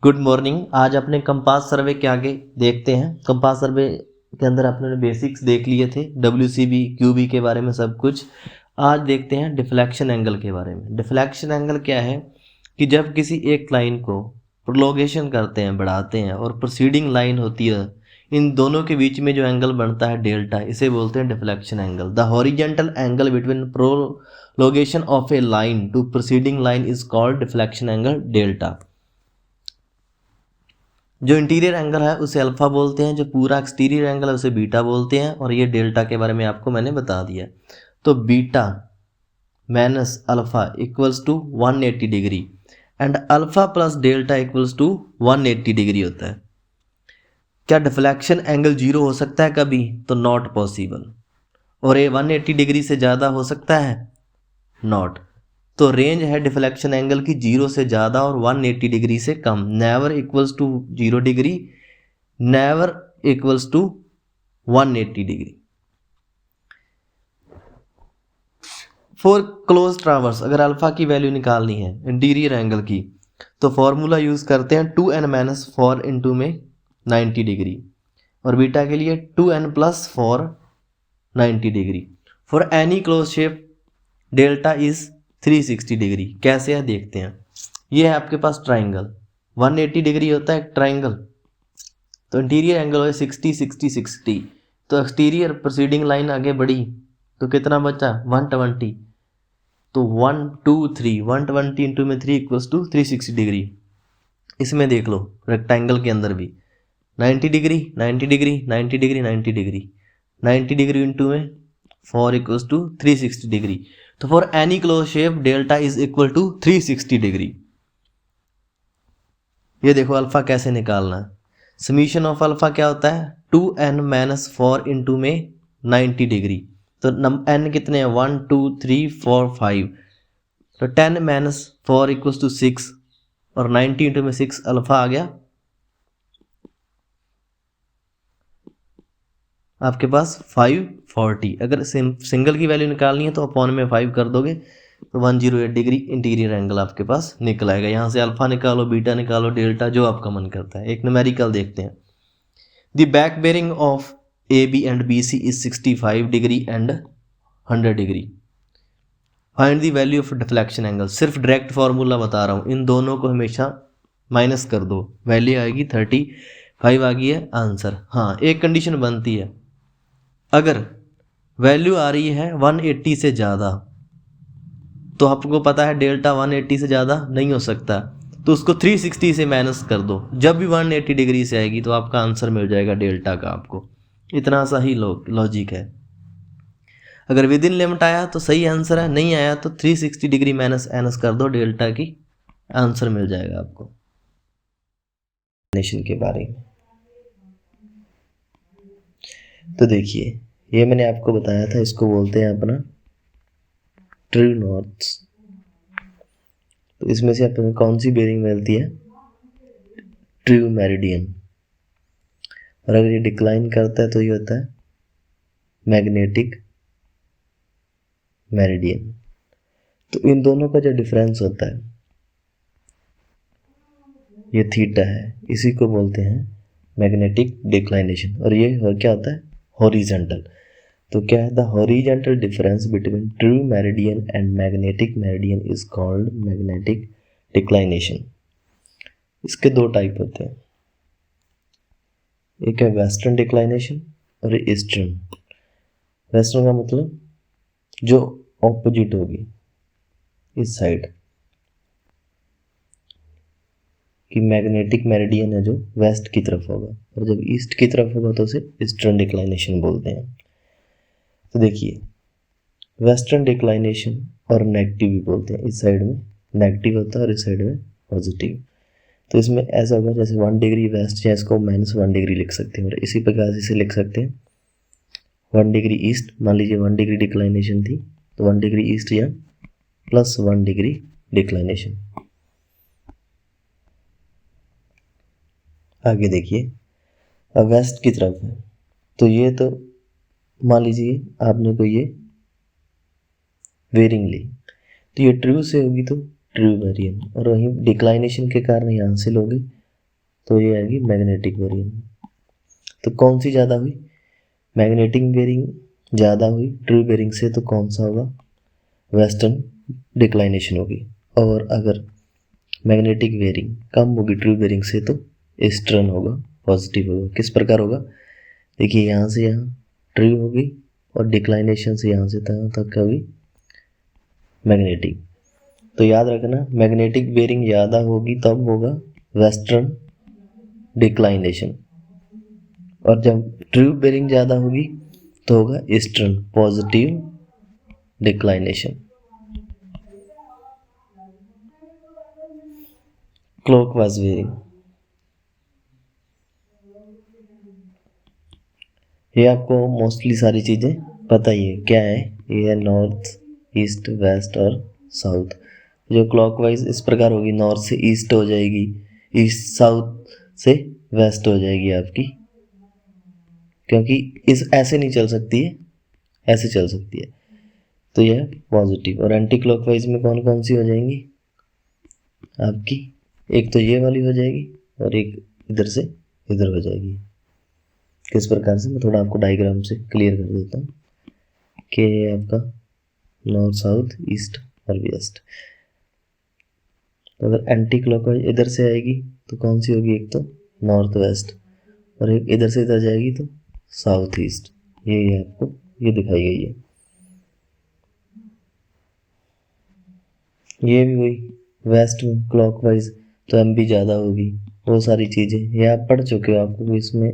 Good morning. आज अपने compass सर्वे के आगे देखते हैं। कंपास सर्वे के अंदर अपने बेसिक्स देख लिए थे, WCB QB के बारे में सब कुछ। आज देखते हैं डिफ्लेक्शन एंगल के बारे में। डिफ्लेक्शन एंगल क्या है कि जब किसी एक लाइन को प्रोलोगेशन करते हैं, बढ़ाते हैं, और प्रोसीडिंग लाइन होती है, इन दोनों के बीच में जो एंगल बनता है डेल्टा, इसे बोलते हैं deflection angle. The horizontal angle between prolongation of a line to proceeding line is called deflection angle delta. जो इंटीरियर एंगल है उसे अल्फा बोलते हैं, जो पूरा एक्सटीरियर एंगल है उसे बीटा बोलते हैं, और ये डेल्टा के बारे में आपको मैंने बता दिया। तो beta minus alpha equals to 180 degree and alpha plus delta equals to 180 degree होता है। क्या डिफ्लेक्शन एंगल जीरो हो सकता है कभी? तो नॉट पॉसिबल। और ये 180 डिग्री से ज़्यादा हो सकता है? नॉट। तो रेंज है डिफ्लेक्शन एंगल की 0 से ज़्यादा और 180 डिग्री से कम। Never equals to 0 degree, never equals to 180 degree. For close traverse अगर अल्फा की वैल्यू निकालनी है इंटीरियर एंगल की, तो फॉर्मूला यूज़ करते हैं 2n-4 इंटू में 90 डिग्री, और बीटा के लिए 2n+4 90 degree. For any close shape delta is 360 degree. कैसे है देखते हैं। ये है आपके पास ट्राइंगल, 180 डिग्री होता है ट्राइंगल, तो इंटीरियर एंगल है 60 60 60। तो एक्सटीरियर प्रोसीडिंग लाइन आगे बढ़ी तो कितना बचा? 120। तो 1 2 3 120 इंटू में 3 इक्वल्स टू 360 डिग्री। इसमें देख लो रेक्टेंगल के अंदर भी 90 degree 90 degree 90 degree 90 degree 90 degree into में 4 इक्वल्स टू 360 डिग्री। तो for any close shape delta is equal to 360 degree. ये देखो अल्फा कैसे निकालना है। समीशन ऑफ अल्फा क्या होता है? 2n-4 इंटू में 90 डिग्री। तो n कितने हैं? 1 2 3 4 5। तो 10-4 इक्वल्स टू 6, और 90 इंटू में 6 अल्फा आ गया आपके पास 540। अगर सिंगल की वैल्यू निकालनी है तो अपॉन में 5 कर दोगे तो 108 डिग्री इंटीरियर एंगल आपके पास निकल आएगा। यहाँ से अल्फा निकालो, बीटा निकालो, डेल्टा, जो आपका मन करता है। एक न्यूमेरिकल देखते हैं। The back bearing of AB and BC is 65 degree and 100 degree. Find the value of deflection angle. सिर्फ डायरेक्ट फार्मूला बता रहा हूँ, इन दोनों को हमेशा माइनस कर दो, वैल्यू आएगी 35 आ गई है आंसर। हाँ, एक कंडीशन बनती है, अगर वैल्यू आ रही है 180 से ज़्यादा, तो आपको पता है डेल्टा 180 से ज़्यादा नहीं हो सकता, तो उसको 360 से माइनस कर दो। जब भी 180 डिग्री से आएगी तो आपका आंसर मिल जाएगा डेल्टा का आपको। इतना सा ही लॉजिक है। अगर विद इन लिमिट आया तो सही आंसर है, नहीं आया तो 360 डिग्री माइनस एनस कर दो डेल्टा की, आंसर मिल जाएगा आपको। नेशन के बारे में तो देखिए, ये मैंने आपको बताया था, इसको बोलते हैं अपना ट्रू नॉर्थ। तो इसमें से अपने कौन सी बेरिंग मिलती है? True meridian. और अगर ये डिक्लाइन करता है तो ये होता है मैग्नेटिक मेरिडियन। तो इन दोनों का जो डिफरेंस होता है ये थीटा है, इसी को बोलते हैं मैग्नेटिक डिक्लाइनेशन। और ये और क्या होता है? हॉरिजॉन्टल। तो क्या है? The horizontal difference between true meridian and magnetic meridian is called magnetic declination. इसके दो टाइप होते हैं, एक है वेस्टर्न डिक्लाइनेशन और ईस्टर्न। वेस्टर्न का मतलब जो ऑपोजिट होगी, इस साइड कि मैग्नेटिक मेरिडियन है जो वेस्ट की तरफ होगा, और जब ईस्ट की तरफ होगा तो उसे ईस्टर्न डिक्लाइनेशन बोलते हैं। तो देखिए, वेस्टर्न डिक्लाइनेशन और नेगेटिव भी बोलते हैं। इस साइड में नेगेटिव होता है और इस साइड में पॉजिटिव। तो इसमें ऐसा होगा जैसे 1 डिग्री वेस्ट, या इसको -1 डिग्री लिख सकते हैं, और इसी प्रकार से इसे लिख सकते हैं 1 डिग्री ईस्ट। मान लीजिए 1 डिग्री डिक्लाइनेशन थी तो 1 डिग्री ईस्ट या +1 डिग्री डिक्लाइनेशन। आगे देखिए, अब वेस्ट की तरफ है तो ये तो मान लीजिए आपने कोई ये बेरिंग ली, तो ये ट्रू से होगी तो ट्रू वेरियन, और वहीं डिक्लाइनेशन के कारण यहाँ से लोगे तो ये आएगी मैग्नेटिक बेरिंग। तो कौन सी ज़्यादा हुई, मैग्नेटिक बेरिंग ज़्यादा हुई ट्रू बेरिंग से, तो कौन सा होगा, वेस्टर्न डिक्लाइनेशन होगी। और अगर मैग्नेटिक बेरिंग कम होगी ट्रू बेरिंग से तो ईस्टर्न होगा, पॉजिटिव होगा। किस प्रकार होगा, देखिए यहाँ से यहाँ ट्रू होगी और डिक्लाइनेशन से यहाँ से यहाँ तक होगी मैग्नेटिक। तो याद रखना मैग्नेटिक बेरिंग ज़्यादा होगी तब होगा वेस्टर्न डिक्लाइनेशन, और जब ट्रू बेरिंग ज़्यादा होगी तो होगा eastern positive declination. Clockwise bearing, ये आपको मोस्टली सारी चीज़ें पता ही है क्या है, ये है नॉर्थ ईस्ट वेस्ट और साउथ। जो क्लॉकवाइज इस प्रकार होगी, नॉर्थ से ईस्ट हो जाएगी, ईस्ट साउथ से वेस्ट हो जाएगी आपकी, क्योंकि इस ऐसे नहीं चल सकती है, ऐसे चल सकती है। तो यह पॉजिटिव। और एंटी क्लॉकवाइज में कौन कौन सी हो जाएंगी आपकी, एक तो ये वाली हो जाएगी और एक इधर से इधर हो जाएगी। किस प्रकार से, मैं थोड़ा आपको डायग्राम से क्लियर कर देता हूँ कि आपका नॉर्थ साउथ ईस्ट और वेस्ट। तो अगर एंटी क्लॉकवाइज इधर से आएगी तो कौन सी होगी, एक तो नॉर्थ वेस्ट और एक इधर से इधर जाएगी तो साउथ ईस्ट। ये आपको ये दिखाई गई है। ये भी वही वेस्ट में क्लॉकवाइज तो एम भी ज़्यादा होगी, वो सारी चीज़ें ये आप पढ़ चुके हो, आपको इसमें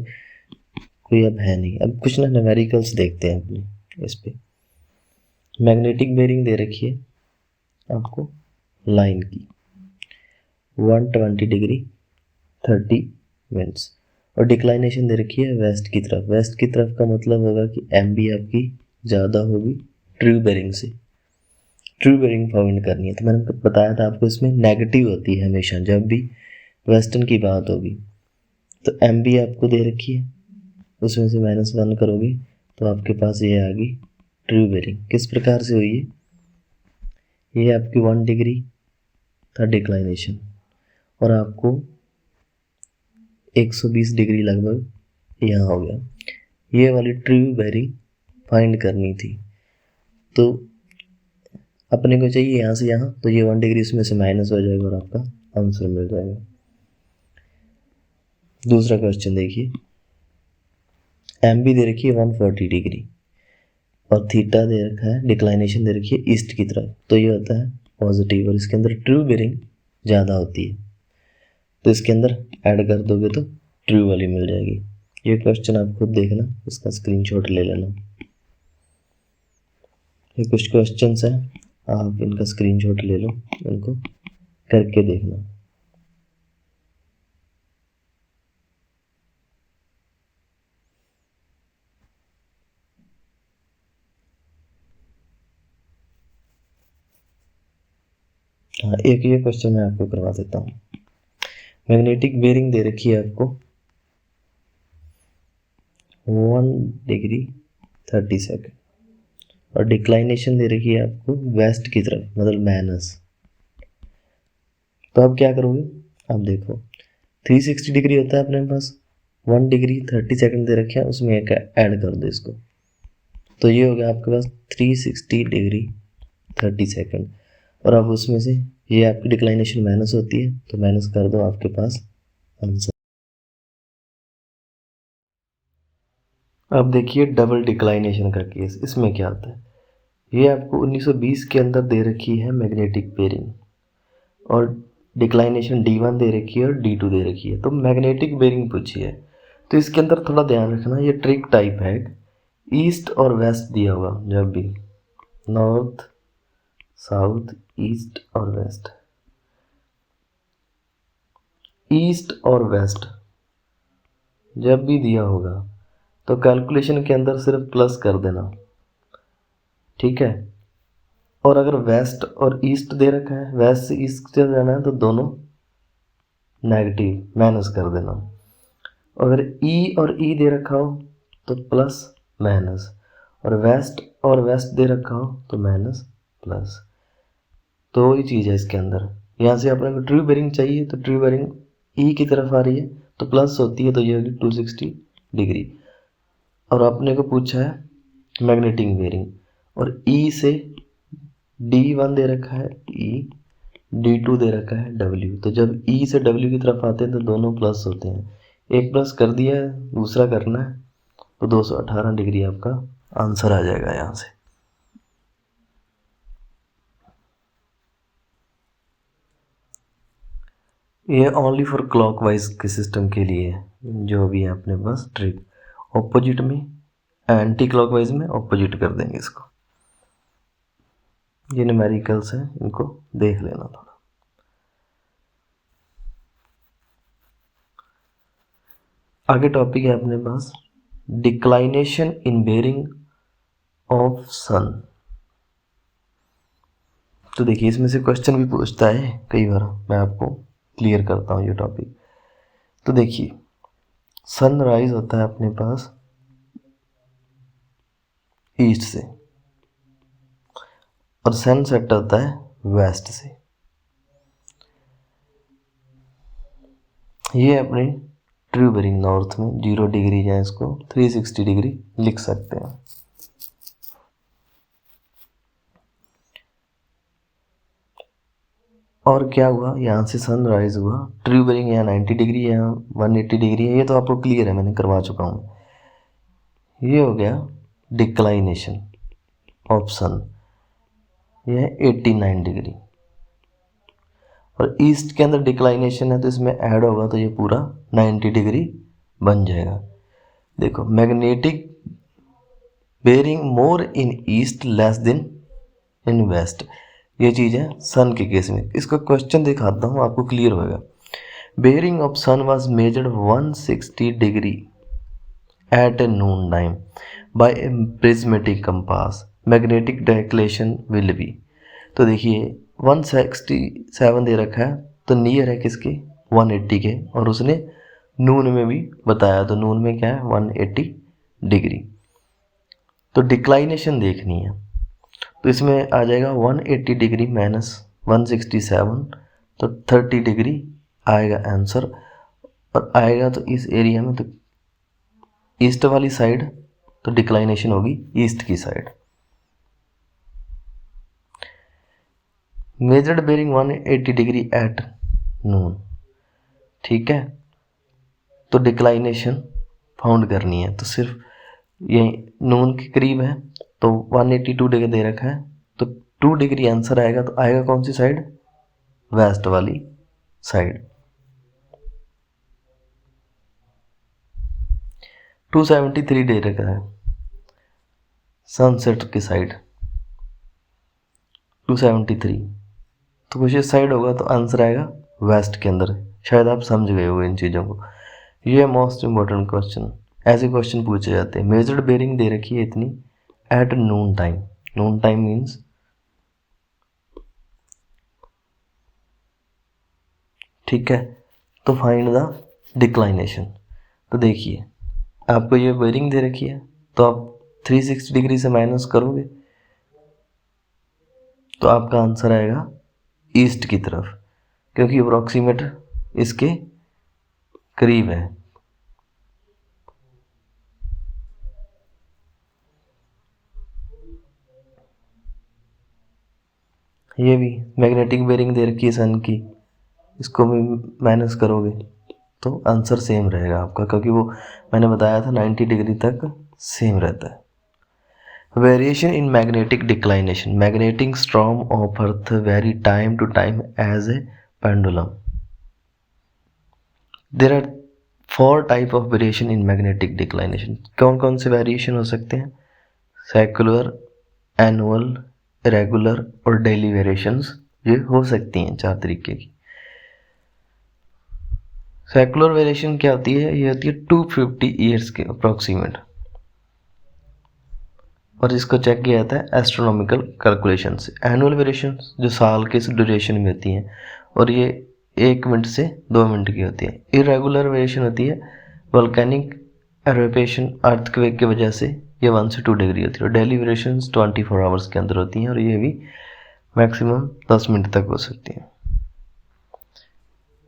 कोई अब है नहीं। अब कुछ ना न्यूमेरिकल्स देखते हैं अपने इस पे। मैग्नेटिक बेरिंग दे रखी है आपको लाइन की 120 डिग्री 30 मिनट्स, और डिक्लाइनेशन दे रखी है वेस्ट की तरफ। वेस्ट की तरफ का मतलब होगा कि एम बी आपकी ज़्यादा होगी ट्रू बेरिंग से। ट्रू बेरिंग फाइंड करनी है, तो मैंने बताया था आपको इसमें नेगेटिव होती है हमेशा जब भी वेस्टर्न की बात होगी। तो एम बी आपको दे रखी है, उसमें से -1 करोगे तो आपके पास ये आ गई ट्रू बेरिंग। किस प्रकार से हुई है, ये आपकी 1 डिग्री था डिक्लाइनेशन और आपको 120 डिग्री लगभग यहाँ हो गया। ये वाली ट्रू बेरिंग फाइंड करनी थी, तो अपने को चाहिए यहाँ से यहाँ, तो ये 1 डिग्री इसमें से माइनस हो जाएगा और आपका आंसर मिल जाएगा। दूसरा क्वेश्चन देखिए, एम बी दे रखी है 140 डिग्री और थीटा दे रखा है, डिक्लाइनेशन दे रखी है ईस्ट की तरफ, तो ये होता है पॉजिटिव और इसके अंदर ट्रू बेरिंग ज़्यादा होती है, तो इसके अंदर ऐड कर दोगे तो ट्रू वाली मिल जाएगी। ये क्वेश्चन आप खुद देखना, इसका स्क्रीनशॉट ले लेना। ये कुछ क्वेश्चंस हैं, आप इनका स्क्रीनशॉट ले लो, इनको करके देखना। हाँ, एक ये क्वेश्चन मैं आपको करवा देता हूँ। मैग्नेटिक बेरिंग दे रखी है आपको 1 डिग्री 30 सेकेंड और डिक्लाइनेशन दे रखी है आपको वेस्ट की तरफ, मतलब माइनस। तो अब क्या करोगे, अब देखो 360 डिग्री होता है अपने पास, 1 डिग्री 30 सेकेंड दे रखे हैं, उसमें एक ऐड कर दो इसको, तो ये हो गया आपके पास 360 डिग्री 30 सेकेंड। और अब उसमें से ये आपकी डिक्लाइनेशन माइनस होती है, तो माइनस कर दो, आपके पास आंसर। अब देखिए डबल डिक्लाइनेशन का केस, इसमें क्या होता है, ये आपको 1920 के अंदर दे रखी है मैग्नेटिक बेरिंग और डिक्लाइनेशन D1 दे रखी है और D2 दे रखी है, तो मैग्नेटिक बेरिंग पूछी है। तो इसके अंदर थोड़ा ध्यान रखना, ये ट्रिक टाइप है, ईस्ट और वेस्ट दिया होगा, जब भी नॉर्थ साउथ ईस्ट और वेस्ट, ईस्ट और वेस्ट जब भी दिया होगा तो कैलकुलेशन के अंदर सिर्फ प्लस कर देना, ठीक है। और अगर वेस्ट और ईस्ट दे रखा है, वेस्ट से ईस्ट चल जाना है, तो दोनों नेगेटिव माइनस कर देना। अगर ई और ई दे रखा हो तो प्लस माइनस, और वेस्ट दे रखा हो तो माइनस प्लस। तो वही चीज़ है इसके अंदर। यहाँ से अपने को ट्रू बेरिंग चाहिए, तो ट्रू बेरिंग ई की तरफ आ रही है तो प्लस होती है तो ये होगी 260 डिग्री। और आपने को पूछा है मैग्नेटिक बेरिंग, और ई से D1 दे रखा है, ई D2 दे रखा है W। तो जब ई से W की तरफ आते हैं तो दोनों प्लस होते हैं। एक प्लस कर दिया है, दूसरा करना है, तो 218 डिग्री आपका आंसर आ जाएगा यहाँ से। ये ओनली फॉर क्लॉकवाइज के सिस्टम के लिए है, जो भी है अपने पास ट्रिक। ऑपोजिट में, एंटी क्लॉकवाइज में ऑपोजिट कर देंगे इसको। ये न्यूमेरिकल्स हैं, इनको देख लेना थोड़ा। आगे टॉपिक है अपने पास डिक्लाइनेशन इन बेरिंग ऑफ सन। तो देखिए इसमें से क्वेश्चन भी पूछता है कई बार, मैं आपको क्लियर करता हूँ ये टॉपिक। तो देखिए सनराइज होता है अपने पास ईस्ट से, और सनसेट होता है वेस्ट से। ये अपनी ट्रू बेरिंग नॉर्थ में 0 डिग्री या इसको 360 डिग्री लिख सकते हैं। और क्या हुआ, यहाँ से सनराइज हुआ, ट्रू बेरिंग यहाँ 90 डिग्री, यहाँ 180 डिग्री है, ये तो आपको क्लियर है, मैंने करवा चुका हूँ। ये हो गया डिक्लाइनेशन ऑफ सन, ये है 89 डिग्री। और ईस्ट के अंदर डिक्लाइनेशन है तो इसमें ऐड होगा तो ये पूरा 90 डिग्री बन जाएगा। देखो magnetic bearing more in east less then in waste, ये चीज़ है सन के केस में। इसका क्वेश्चन दिखाता हूँ, आपको क्लियर होगा। Bearing of sun was measured 160 degree at a noon time by a prismatic compass, magnetic declination will be. तो देखिए 167 दे रखा है तो नियर है किसके, 180 के, और उसने नून में भी बताया, तो नून में क्या है 180 डिग्री। तो डिक्लाइनेशन देखनी है, तो इसमें आ जाएगा 180 डिग्री माइनस 167, तो 30 डिग्री आएगा आंसर। और आएगा तो इस एरिया में, तो ईस्ट वाली साइड, तो डिक्लाइनेशन होगी ईस्ट की side. Measured bearing 180 degree at noon, ठीक है। तो डिक्लाइनेशन फाउंड करनी है, तो सिर्फ ये नून के करीब है तो 182 डिग्री दे रखा है, तो 2 डिग्री आंसर आएगा। तो आएगा कौन सी साइड, वेस्ट वाली साइड। 273 दे रखा है सनसेट की साइड, 273, तो कुछ इस साइड होगा तो आंसर आएगा वेस्ट के अंदर। शायद आप समझ गए हो इन चीज़ों को। ये मोस्ट इम्पोर्टेंट क्वेश्चन, ऐसे क्वेश्चन पूछे जाते हैं। मेजर्ड बेरिंग दे रखी है इतनी at noon time, Noon time means, ठीक है, तो फाइंड द डिक्लाइनेशन। तो देखिए आपको ये बेरिंग दे रखी है, तो आप 360 डिग्री से माइनस करोगे तो आपका आंसर आएगा ईस्ट की तरफ, क्योंकि अप्रॉक्सीमेट इसके करीब है। ये भी मैग्नेटिक बेरिंग दे रखी है सन की, इसको भी माइनस करोगे तो आंसर सेम रहेगा आपका, क्योंकि वो मैंने बताया था 90 डिग्री तक सेम रहता है। Variation in magnetic declination, magnetic storm of earth vary time to time as a pendulum. There are 4 type of variation in magnetic declination. कौन कौन से वेरिएशन हो सकते हैं, सेक्युलर, एनुअल, रेगुलर और डेली वेरिएशंस, ये हो सकती हैं 4 तरीके की। सेक्युलर वेरिएशन क्या होती है, ये होती है 250 ईयर्स के अप्रॉक्सीमेट, और इसको चेक किया जाता है एस्ट्रोनॉमिकल कैलकुलेशन से। एनुअल वेरिएशन जो साल के ड्यूरेशन में होती हैं, और ये 1 मिनट से 2 मिनट की होती है। इरेगुलर वेरिएशन होती है वोल्केनिक एरप्शन, अर्थक्वेक की वजह से, ये 1 से 2 डिग्री होती है। और डेली वेरिएशन 24 आवर्स के अंदर होती हैं, और ये भी मैक्सिमम 10 मिनट तक हो सकती हैं।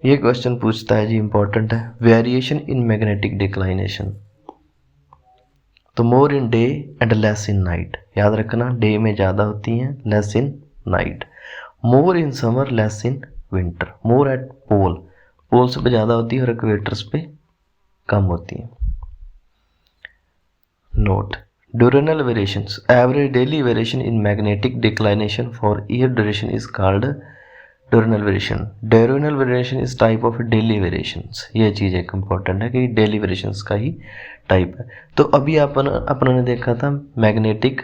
ये क्वेश्चन पूछता है जी, इंपॉर्टेंट है, वेरिएशन इन मैग्नेटिक डिक्लाइनेशन, तो more in day and less in night, याद रखना डे में ज़्यादा होती हैं, less in night. More in summer less in winter, more at pole, poles पे ज़्यादा होती है और इक्वेटर्स पे कम होती है। Note, diurnal variations, average daily variation in magnetic declination for year duration is called diurnal variation. Diurnal variation is type of daily variations. ये चीज़ एक इम्पॉर्टेंट है कि daily variations का ही टाइप है। तो अभी अपनों ने देखा था मैग्नेटिक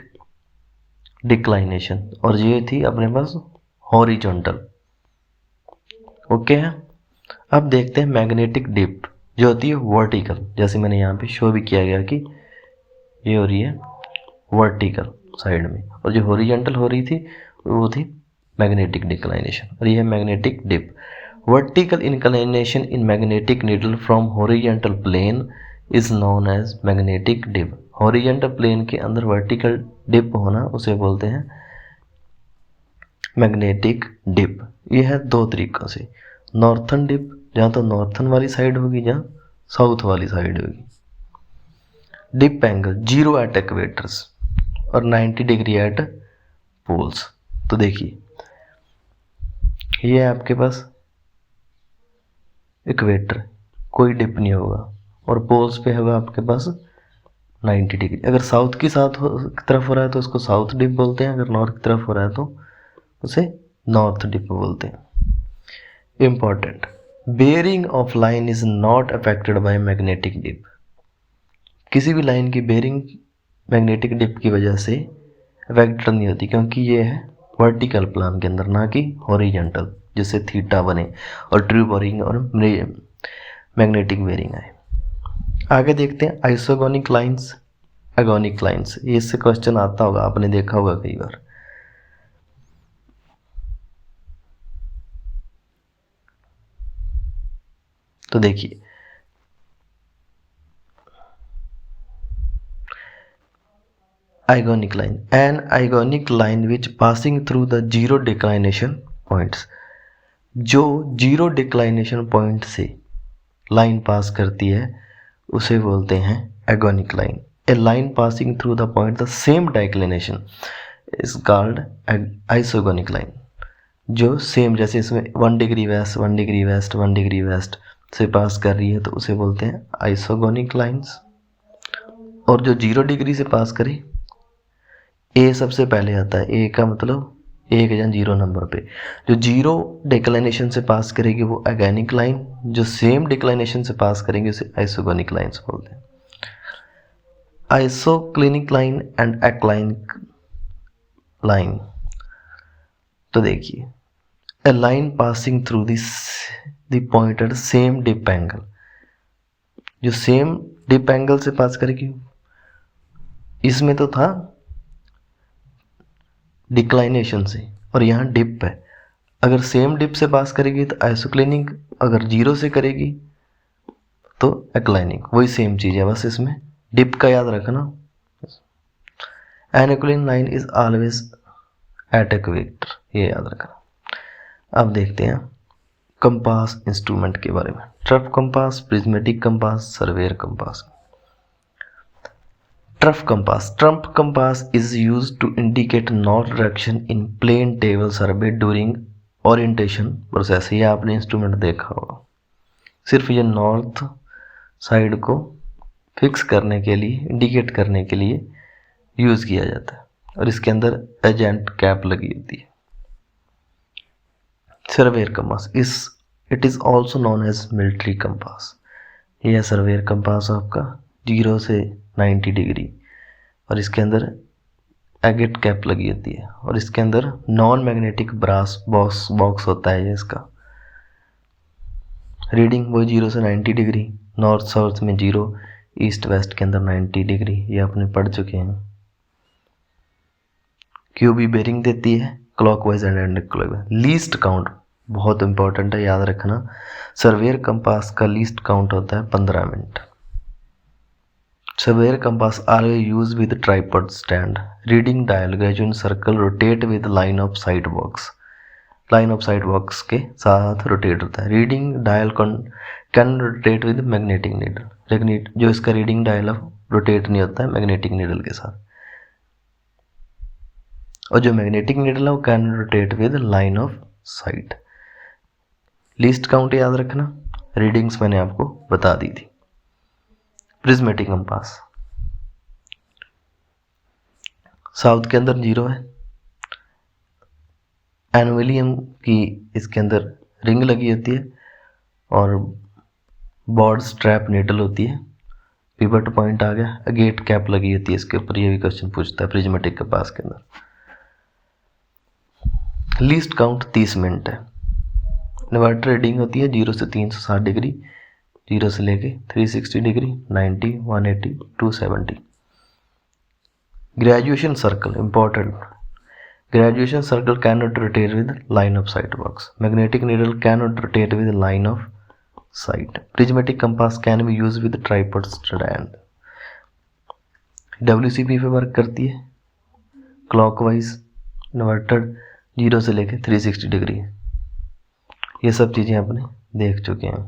डिक्लाइनेशन और ये थी अपने पास हॉरिजॉन्टल, ओके है। अब देखते हैं मैग्नेटिक डिप जो होती है वर्टिकल, जैसे मैंने यहाँ पे शो भी किया गया कि ये हो रही है वर्टिकल साइड में, और जो हॉरिजॉन्टल हो रही थी वो थी मैग्नेटिक डिक्लाइनेशन, और ये है magnetic dip. Vertical inclination in magnetic needle from horizontal plane is known as magnetic dip. Horizontal plane के अंदर वर्टिकल डिप होना उसे बोलते हैं मैग्नेटिक डिप। ये है दो तरीक़ों से, नॉर्थन डिप, जहाँ तो नॉर्थन वाली साइड होगी, जहाँ साउथ वाली साइड होगी। डिप एंगल 0 एट इक्वेटर्स और 90 डिग्री एट पोल्स। तो देखिए ये है आपके पास इक्वेटर, कोई डिप नहीं होगा, और पोल्स पे होगा आपके पास 90 डिग्री। अगर साउथ की तरफ हो रहा है तो उसको साउथ डिप बोलते हैं, अगर नॉर्थ की तरफ हो रहा है तो उसे नॉर्थ डिप बोलते हैं। Important, bearing of line is not affected by magnetic dip. किसी भी लाइन की बेयरिंग मैग्नेटिक डिप की वजह से अफेक्टेड नहीं होती, क्योंकि ये है वर्टिकल प्लान के अंदर, ना कि हॉरिजॉन्टल, जिससे थीटा बने और ट्रू बेयरिंग और मैग्नेटिक बेयरिंग आए। आगे देखते हैं आइसोगोनिक लाइंस, एगोनिक लाइंस। ये इससे क्वेश्चन आता होगा, आपने देखा होगा कई बार। तो देखिए agonic line, an agonic line which passing through the zero declination points, जो जीरो डिक्लाइनेशन पॉइंट से लाइन पास करती है उसे बोलते हैं agonic line. A line passing through the point the same declination is called isogonic line. जो same, जैसे इसमें 1 degree west 1 degree west 1 degree west से पास कर रही है तो उसे बोलते हैं आइसोगोनिक लाइंस। और जो 0 डिग्री से पास करे, ए सबसे पहले आता है, ए का मतलब 1 या 0 नंबर पे, जो 0 डिक्लाइनेशन से पास करेगी वो एगोनिक लाइन, जो सेम डिक्लाइनेशन से पास करेंगे उसे आइसोगोनिक लाइंस बोलते हैं। Isoclinic line and aclinic line, तो देखिए a line passing through the point at same dip angle, जो सेम डिप एंगल से पास करेगी, इसमें तो था डिक्लाइनेशन से और यहाँ डिप है, अगर सेम डिप से पास करेगी तो आइसोक्लिनिक, अगर 0 से करेगी तो एक्लाइनिक, वही सेम चीज़ है, बस इसमें डिप का याद रखना। An aclinic line is always at equator, ये याद रखना। अब देखते हैं कंपास इंस्ट्रूमेंट के बारे में, trough compass, prismatic compass, surveyor compass. Trough compass is used to indicate north direction in plane table survey during orientation process। ये आपने इंस्ट्रूमेंट देखा होगा, सिर्फ ये नॉर्थ साइड को फिक्स करने के लिए, इंडिकेट करने के लिए यूज़ किया जाता है, और इसके अंदर एजेंट कैप लगी होती है। Surveyor compass it is also known as military compass. यह सर्वेयर कंपास आपका 0 से 90 डिग्री, और इसके अंदर एगेट कैप लगी होती है, और इसके अंदर नॉन मैग्नेटिक ब्रास बॉक्स होता है। ये इसका रीडिंग वो 0 से 90 डिग्री, नॉर्थ साउथ में 0, ईस्ट वेस्ट के अंदर 90 डिग्री, ये अपने पढ़ चुके हैं। क्यूबी बेरिंग देती है clockwise and anti clockwise. Least count बहुत इंपॉर्टेंट है, याद रखना, सर्वेयर कंपास का लीस्ट काउंट होता है 15 minute. Surveyor compass always used with tripod stand. Reading dial gauge in circle rotate with line of sight box. Line of site box के साथ rotate होता है। Reading dial can rotate with magnetic needle, जो इसका reading dial rotate नहीं होता है magnetic needle के साथ, और जो मैग्नेटिक नीडल है वो can rotate with line of site. Least count याद रखना, रीडिंग्स मैंने आपको बता दी थी। प्रिज्मेटिक कंपास साउथ के अंदर 0 है। एनुवेलियम की इसके अंदर रिंग लगी होती है और बॉर्ड स्ट्रैप नीडल होती है। पिवट पॉइंट आ गया, गेट कैप लगी होती है इसके ऊपर, ये भी क्वेश्चन पूछता है प्रिज्मेटिक कंपास के अंदर। लीस्ट काउंट 30 मिनट है। इन्वर्टर रीडिंग होती है 0 से 360 डिग्री, 0 से लेके 360 degree, 90, 180, 270। Graduation circle important, graduation circle cannot rotate with line of sight box. Magnetic needle cannot rotate with line of sight. Prismatic compass can be used with tripod stand. WCP पे work करती है clockwise, inverted 0 से लेके 360 degree. ये सब चीज़ें आपने देख चुके हैं।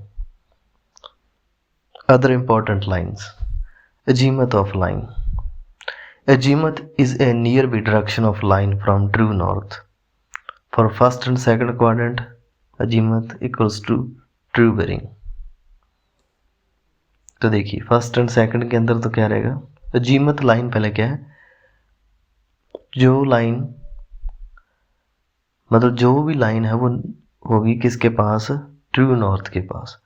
Other important lines, azimuth of line. Azimuth is a nearby direction of line from true north. For first and second quadrant, azimuth equals to true bearing. तो देखिए फर्स्ट एंड सेकंड के अंदर तो क्या रहेगा, अजीमत लाइन पहले क्या है, जो लाइन मतलब जो भी लाइन है वो होगी किसके पास, ट्रू नॉर्थ के पास,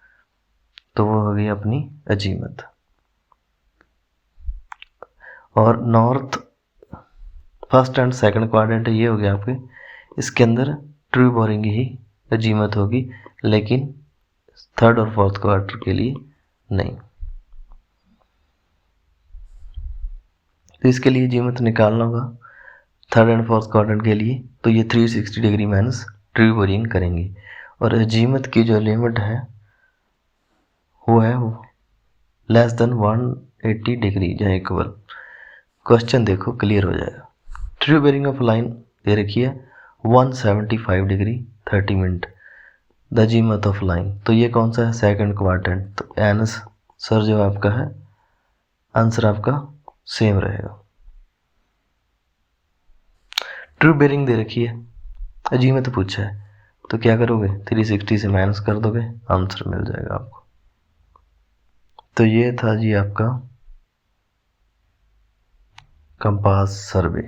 तो वो होगी अपनी अजीमत। और north first and second quadrant ये हो गया आपके, इसके अंदर ट्रू बोरिंग ही अजीमत होगी, लेकिन थर्ड और फोर्थ क्वार्टर के लिए नहीं। तो इसके लिए अजीमत निकालना होगा थर्ड एंड फोर्थ क्वाड्रेंट के लिए, तो ये 360 डिग्री माइनस ट्रू बोरिंग करेंगे। और अजीमत की जो लिमिट है वो है लेस देन 180 डिग्री या इक्वल। क्वेश्चन देखो क्लियर हो जाएगा। ट्रू बेरिंग ऑफ लाइन दे रखी है 175 degree 30 minute, the azimuth of line, तो ये कौन सा है, सेकंड क्वाड्रेंट, तो आंसर जो आपका है, आंसर आपका सेम रहेगा। ट्रू बेरिंग दे रखी है, अजीमत पूछा है, तो क्या करोगे 360 से माइनस कर दोगे, आंसर मिल जाएगा आपको। तो ये था जी आपका कंपास सर्वे।